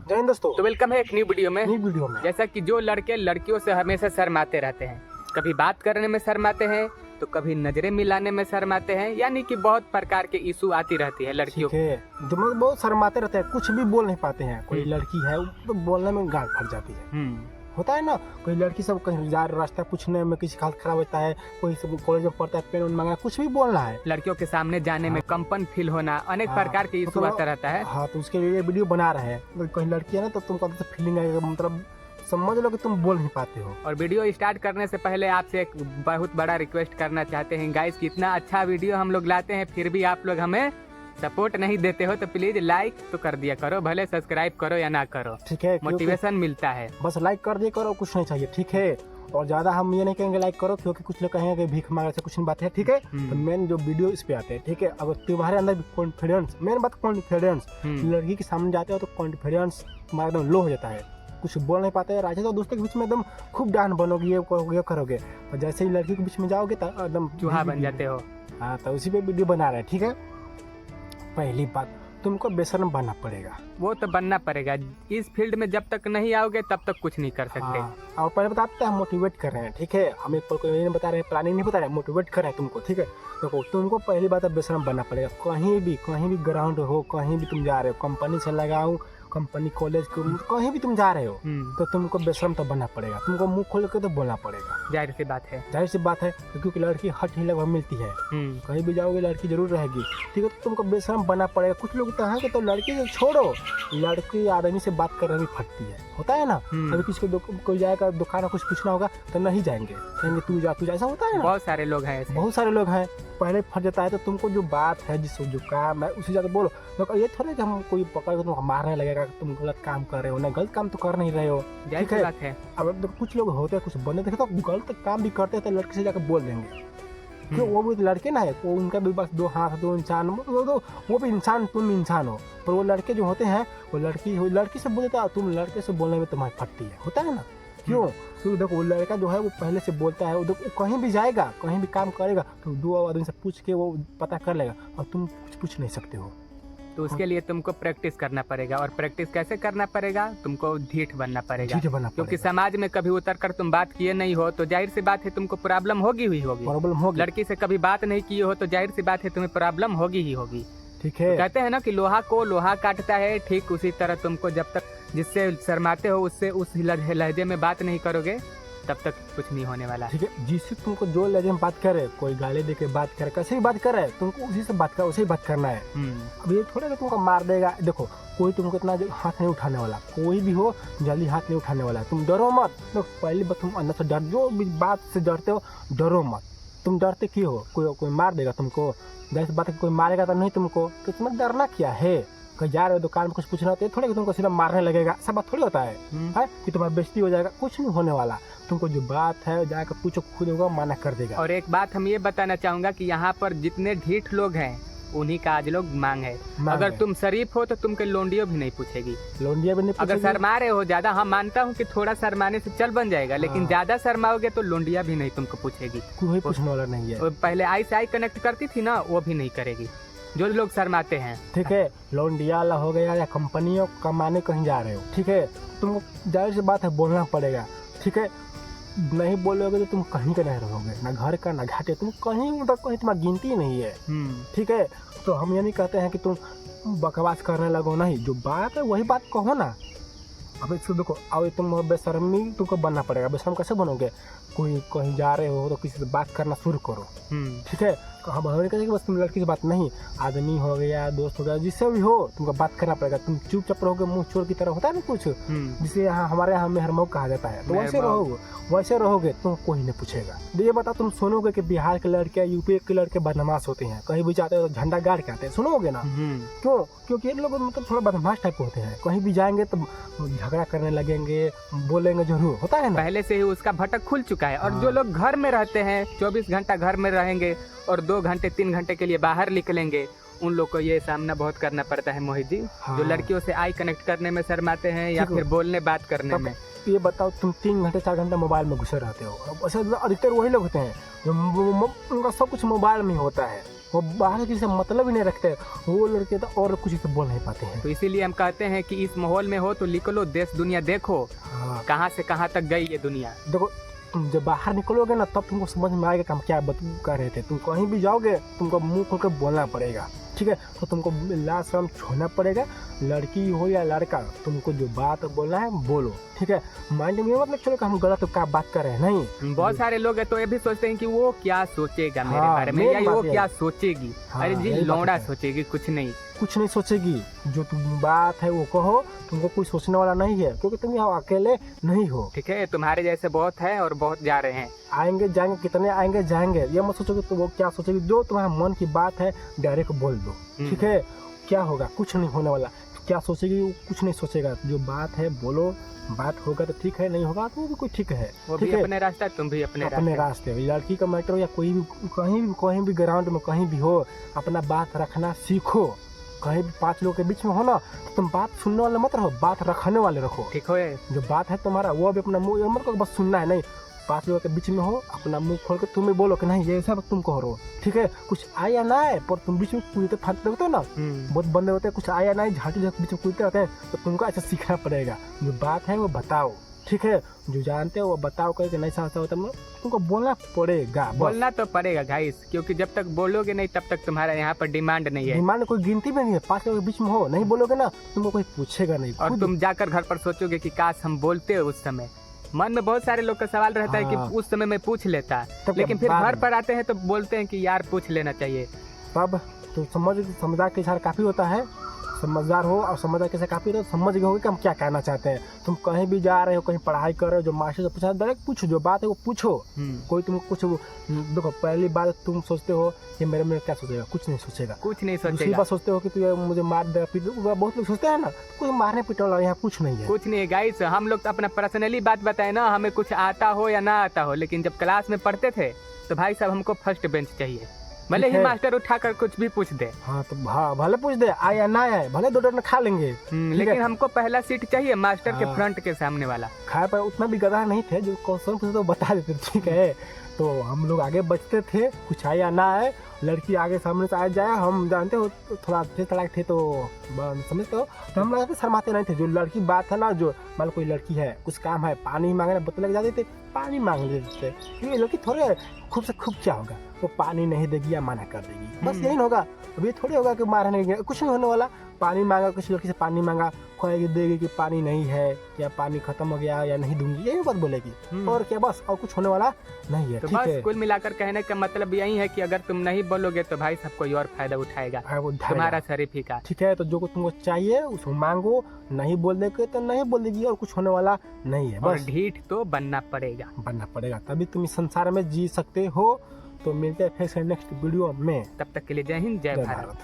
जय हिंद दोस्तों। तो वेलकम है एक न्यू वीडियो में। में जैसा कि जो लड़के लड़कियों से हमेशा शर्माते रहते हैं, कभी बात करने में शर्माते हैं तो कभी नजरें मिलाने में शर्माते हैं, यानी कि बहुत प्रकार के इशू आती रहती है लड़कियों ठीक है, दिमाग बहुत शर्माते रहते हैं, कुछ भी बोल नहीं पाते हैं। कोई लड़की है तो बोलने में गाल फट जाती है। होता है ना, कोई लड़की सब कहीं जा रास्ता पूछने में किसी का हालत खराब होता है, कोई सब कॉलेज में पढ़ता है, पेन मांगना, कुछ भी बोलना है, लड़कियों के सामने जाने में कंपन फील होना, अनेक प्रकार के इशू आता रहता है। हाँ, तो उसके लिए वीडियो बना रहे हैं। तो कहीं लड़की है ना तो तुमको फीलिंग आएगा, मतलब समझ लो कि तुम बोल नहीं पाते हो। और वीडियो स्टार्ट करने से पहले आपसे एक बहुत बड़ा रिक्वेस्ट करना चाहते हैं गाइस कि इतना अच्छा वीडियो हम लोग लाते हैं, फिर भी आप लोग हमें सपोर्ट नहीं देते हो, तो प्लीज लाइक तो कर दिया करो, भले सब्सक्राइब करो या ना करो, ठीक है, मोटिवेशन मिलता है। बस लाइक कर दिया करो, कुछ नहीं चाहिए, ठीक है। और ज्यादा हम ये नहीं कहेंगे लाइक करो, क्योंकि कुछ लोग कहेंगे कि भीख मांगने से कुछ नहीं बात है, ठीक है। तो मेन जो वीडियो इस पे आते हैं, ठीक है। अगर तुम्हारे अंदर कॉन्फिडेंस, मेन बात कॉन्फिडेंस, लड़की के सामने जाते हो तो कॉन्फिडेंस तुम्हारा एकदम लो हो जाता है, कुछ बोल नहीं पाते हैं। राजा तो दोस्तों के बीच में एकदम खूब डांस बनोगे, ये करोगे, और जैसे ही लड़की के बीच में जाओगे तो एकदम चूहा बन जाते हो। हाँ, तो उसी पे वीडियो बना रहे हैं, ठीक है। पहली बात, तुमको बेशर्म बनना पड़ेगा। वो तो बनना पड़ेगा, इस फील्ड में जब तक नहीं आओगे तब तक कुछ नहीं कर सकते। और पहले बताते हैं, हम मोटिवेट कर रहे हैं, ठीक है। हम एक कोई नहीं बता रहे हैं, प्लानिंग नहीं बता रहे हैं, मोटिवेट कर रहे हैं तुमको, ठीक है। देखो, तुमको पहली बात है बेशर्म बनना पड़ेगा। कहीं भी ग्राउंड हो, कहीं भी तुम जा रहे हो, कंपनी से लगाओ, कंपनी कॉलेज कहीं भी तुम जा रहे हो, तो तुमको बेशर्म तो बनना पड़ेगा। तुमको मुंह खोल के तो बोलना पड़ेगा, जाहिर सी बात है, जाहिर सी बात है, क्योंकि लड़की हट ही लगभग मिलती है। कहीं भी जाओगे लड़की जरूर रहेगी, ठीक है। तो तुमको बेशर्म बनना पड़ेगा। कुछ लोग तो हैं कि तो लड़की को छोड़ो, लड़की आदमी से बात करने में फटती है, होता है ना। अभी किसी को कोई जाएगा दुकान में कुछ पूछना होगा तो नहीं जाएंगे, कहेंगे तू जा, ऐसा होता है ना। बहुत सारे लोग हैं ऐसे, बहुत सारे लोग हैं, पहले फट जाता है। तो तुमको जो बात है, जो काम है, उसी जगह बोलो। तो ये थोड़ा कि हम कोई पकड़ के तुमको मारने लगेगा, तुम गलत काम कर रहे हो ना, गलत काम तो कर नहीं रहे हो, ठीक है। बात है। अब कुछ लोग होते हैं, कुछ बंदे देखे तो गलत काम भी करते हैं, तो लड़के से जाकर बोल देंगे, क्यों? वो भी लड़के ना है, वो उनका भी बस दो हाथ दो इंसान, वो भी इंसान, तुम इंसान हो। पर वो लड़के जो होते हैं, वो लड़की से बोलते हैं, तुम लड़के से बोलने में तुम्हारी फटती है, होता है ना। क्यों? क्योंकि देखो, वो लड़का जो है वो पहले से बोलता है, वो कहीं भी जाएगा, कहीं भी काम करेगा तो दो आदमी से पूछ के वो पता कर लेगा, और तुम कुछ पूछ नहीं सकते हो। तो उसके लिए तुमको प्रैक्टिस करना पड़ेगा, और प्रैक्टिस कैसे करना पड़ेगा? तुमको ढीठ बनना पड़ेगा, क्योंकि समाज में कभी उतर कर तुम बात किए नहीं हो तो जाहिर सी बात है तुमको प्रॉब्लम होगी। लड़की से कभी बात नहीं किए हो तो जाहिर सी बात है तुम्हें प्रॉब्लम होगी ही होगी, ठीक है। तो कहते हैं ना कि लोहा को लोहा काटता है, ठीक उसी तरह तुमको जब तक जिससे शर्माते हो उससे उस लहजे में बात नहीं करोगे तब तक कुछ नहीं होने वाला, ठीक है। जिससे तुमको जो लहजे में बात करे, कोई गाली दे के बात करे, कैसे भी बात करे, तुमको उसी से बात कर, उसे ही बात करना है। अब ये थोड़ा कि तुमको मार देगा। देखो, कोई तुमको इतना हाथ नहीं उठाने वाला, कोई भी हो जल्दी हाथ नहीं उठाने वाला। तुम डरो मत। तो पहली बात, तुम अंदर से डर, जो भी बात से डरते हो, डरो मत। तुम डरते क्यों हो? कोई मार देगा तुमको, जैसे बात है, कोई मारेगा तो नहीं तुमको, तो तुम्हें डरना क्या है? कहीं जा रहे हो दुकान में कुछ पूछना होता है, थोड़ा कि तुमको सीधा मारने लगेगा, सब बात थोड़ी होता है कि तुम्हारा बेइज्जती हो जाएगा, कुछ नहीं होने वाला। तुमको जो बात है जाकर पूछो, खुद होगा माना कर देगा। और एक बात हम ये बताना चाहूंगा कि यहाँ पर जितने ढीठ लोग हैं उन्हीं का आज लोग मांग है। अगर तुम शरीफ हो तो तुमको लोंडियो भी नहीं पूछेगी, लोंडिया भी नहीं पूछेगी। अगर शर्मा रहे हो ज्यादा, हम मानता हूँ कि थोड़ा शर्माने से चल बन जाएगा, लेकिन ज्यादा शर्माओगे तो लोंडिया भी नहीं तुमको पूछेगी, कोई पूछने वाला नहीं है। पहले आई से आई कनेक्ट करती थी ना, वो भी नहीं करेगी जो लोग शर्माते हैं, ठीक है। लोंडिया हो गया या कंपनियों कमाने कहीं जा रहे हो, ठीक है, तुमको जाहिर सी बात है बोलना पड़ेगा, ठीक है। नहीं बोलोगे तो तुम कहीं का नहीं रहोगे, ना घर का ना घाटे, तुम कहीं मतलब कहीं तुम्हारी गिनती नहीं है, ठीक है। तो हम ये नहीं कहते हैं कि तुम बकवास करने लगो, नहीं, जो बात है वही बात कहो ना। अब इसको देखो, अब तुम बेशर्मी तुमको बनना पड़ेगा। बेशर्म कैसे बनोगे? कोई कहीं जा रहे हो तो किसी से बात करना शुरू करो, ठीक है। हम नहीं कहेंगे बस तुम लड़की से बात नहीं, आदमी हो गया, दोस्त हो गया, जिससे भी हो तुमको बात करना पड़ेगा। तुम चुपचाप रहोगे, मुंह चोर की तरह, होता है ना कुछ, जिसे यहाँ हमारे यहाँ मेहरमौक कहा जाता है, तो वैसे रहोगे तुम कोई नहीं पूछेगा। ये बताओ, तुम सुनोगे कि बिहार के लड़के, यूपी के लड़के बदमाश होते हैं, कहीं भी जाते हैं तो झंडा गाड़ के आते हैं, सुनोगे ना? क्यों? क्योंकि ये लोग मतलब थोड़ा बदमाश टाइप होते हैं, कहीं भी जाएंगे तो झगड़ा करने लगेंगे, बोलेंगे जरूर, होता है ना। पहले से ही उसका भटक खुल चुका है। और जो लोग घर में रहते हैं, 24 घंटा घर में रहेंगे और 2 घंटे 3 घंटे के लिए बाहर निकलेंगे, उन लोग को ये सामना बहुत करना पड़ता है मोहित जी। जो लड़कियों से आई कनेक्ट करने में शर्माते हैं या फिर बोलने बात करने में। ये बताओ, तुम 3 घंटे 4 घंटे मोबाइल में घुसे रहते हो, अधिकतर वही लोग होते हैं जो उनका सब कुछ मोबाइल में होता है, वो बाहर किसी से मतलब ही नहीं रखते, वो लड़के तो और कुछ से बोल नहीं पाते हैं। तो इसीलिए हम कहते हैं कि इस माहौल में हो तो निकलो, देश दुनिया देखो, हाँ कहाँ से कहाँ तक गई ये दुनिया। देखो, तुम जब बाहर निकलोगे ना तब तुमको समझ में आएगा कि हम क्या कर रहे थे। तुम कहीं भी जाओगे तुमको मुंह खोल कर बोलना पड़ेगा, ठीक है। तो तुमको लाज शर्म छोड़ना पड़ेगा, लड़की हो या लड़का, तुमको जो बात बोलना है बोलो, ठीक है। माइंड में मतलब चलो कि हम गलत क्या बात कर रहे हैं, नहीं। बहुत सारे लोग हैं तो ये भी सोचते हैं कि वो क्या सोचेगा मेरे हाँ, बारे में, मेन या बात वो ये क्या है। सोचेगी। हाँ, अरे जी, यही बात लौंडा है। सोचेगी, कुछ नहीं। कुछ नहीं सोचेगी, जो तुम बात है वो कहो, तुमको कोई सोचने वाला नहीं है, क्योंकि तुम यहाँ अकेले नहीं हो। ठीक है, तुम्हारे जैसे बहुत है और बहुत जा रहे हैं। आएंगे जाएंगे, कितने आएंगे जाएंगे, ये मत सोचो कि तो वो क्या सोचेगी। जो तुम्हारा मन की बात है डायरेक्ट बोल दो, ठीक है। क्या होगा, कुछ नहीं होने वाला। क्या सोचेगी, वो कुछ नहीं सोचेगा। जो बात है बोलो, बात होगा तो ठीक है, नहीं होगा तो वो भी कोई ठीक है। वो भी अपने रास्ता, तुम भी अपने रास्ते। लड़की का मैटर हो या कोई भी, कहीं भी ग्राउंड में कहीं भी हो, अपना बात रखना सीखो। कहीं भी 5 लोगों के बीच में हो ना, तो तुम बात सुनने वाले मत रहो, बात रखने वाले रखो, ठीक हो। जो बात है तुम्हारा वो भी अपना मुंह मत करो, बस सुनना है नहीं। 5 लोगों के बीच में हो, अपना मुंह खोल के तुम भी बोलो कि नहीं ये सब तुम कह रहे हो, ठीक है। कुछ आए या ना आए, पर तुम बीच में कूदते फाटते होते हो ना, बहुत बंदे होते हैं, कुछ आया ना आए झाटी बीच में कूदते रहते हैं, तो तुमको ऐसा सीखना पड़ेगा। जो बात है वो बताओ, ठीक है। जो जानते हो वो बताओ, करके नहीं ऐसा होता मतलब तुमको बोलना पड़ेगा, बोलना तो पड़ेगा गाइस, क्योंकि जब तक बोलोगे नहीं तब तक तुम्हारा यहाँ पर डिमांड नहीं है। डिमांड कोई गिनती में नहीं है। 5 लोगों के बीच में हो, नहीं बोलोगे ना, तुमको कोई पूछेगा नहीं। और तुम जाकर घर पर सोचोगे कि काश हम बोलते उस समय। मन में बहुत सारे लोग का सवाल रहता है कि उस समय मैं पूछ लेता, लेकिन फिर घर पर आते हैं तो बोलते हैं कि यार पूछ लेना चाहिए। तब तो समझदार के इशारा काफी होता है। समझदार हो और समझदार कैसे काफी हो, समझ गए होगे कि हम क्या कहना चाहते हैं। तुम कहीं भी जा रहे हो, कहीं पढ़ाई कर रहे हो, जो मास्टर से पूछा डायरेक्ट पूछो, जो बात है वो पूछो। कोई तुमको कुछ देखो, पहली बात तुम सोचते हो कि मेरे में क्या सोचेगा, कुछ नहीं सोचेगा, कुछ नहीं सोचेगा। दूसरी बात सोचते हो कि तू मुझे मार देगा पीट देगा, बहुत लोग सोचते हैं ना, कोई मारने पीटने वाला यहाँ कुछ नहीं है। कुछ नहीं है गाइस, हम लोग तो अपना पर्सनली बात बताए ना, हमें कुछ आता हो या ना आता हो, लेकिन जब क्लास में पढ़ते थे तो भाई साहब हमको फर्स्ट बेंच चाहिए, भले ही मास्टर उठाकर कुछ भी पूछ दे। हाँ तो हाँ, भले पूछ दे, आए या ना आए, भले 2 डर खा लेंगे, लेकिन हमको पहला सीट चाहिए मास्टर के फ्रंट के सामने वाला। खाए पर उतना भी गधा नहीं थे, जो क्वेश्चन पूछते तो बता देते, ठीक है। तो हम लोग आगे बचते थे, कुछ आए या ना आए, लड़की आगे सामने से आ जाए, हम जानते हो थोड़ा तेज तड़ाक थे तो समझते हो, तो हम लोग शर्माते नहीं थे। जो लड़की बात है ना, जो मान कोई लड़की है, कुछ काम है, पानी मांगने बतले जाते थे, पानी मांग लेते थे, क्योंकि लड़की थोड़े खूब से खूब क्या होगा, वो पानी नहीं देगी या मना कर देगी, बस यही होगा। अभी थोड़ी होगा कि मारने कुछ नहीं होने वाला। पानी मांगा, किसी लड़की से पानी मांगा, खोएगी देगी कि पानी नहीं है या पानी खत्म हो गया या नहीं दूंगी, यही बात बोलेगी, और क्या, बस और कुछ होने वाला नहीं है। तो ठीक बस है, कुल मिलाकर कहने का मतलब यही है कि अगर तुम नहीं बोलोगे तो भाई सब कोई और फायदा उठाएगा, तुम्हारा शरीफी का। ठीक है, तो जो तुमको चाहिए उसको मांगो, नहीं बोल देगे तो नहीं बोल देगी, और कुछ होने वाला नहीं है। और बस ढीठ तो बनना पड़ेगा, तभी तुम इस संसार में जी सकते हो। तो मिलते हैं फिर से नेक्स्ट वीडियो में, तब तक के लिए जय हिंद, जय भारत।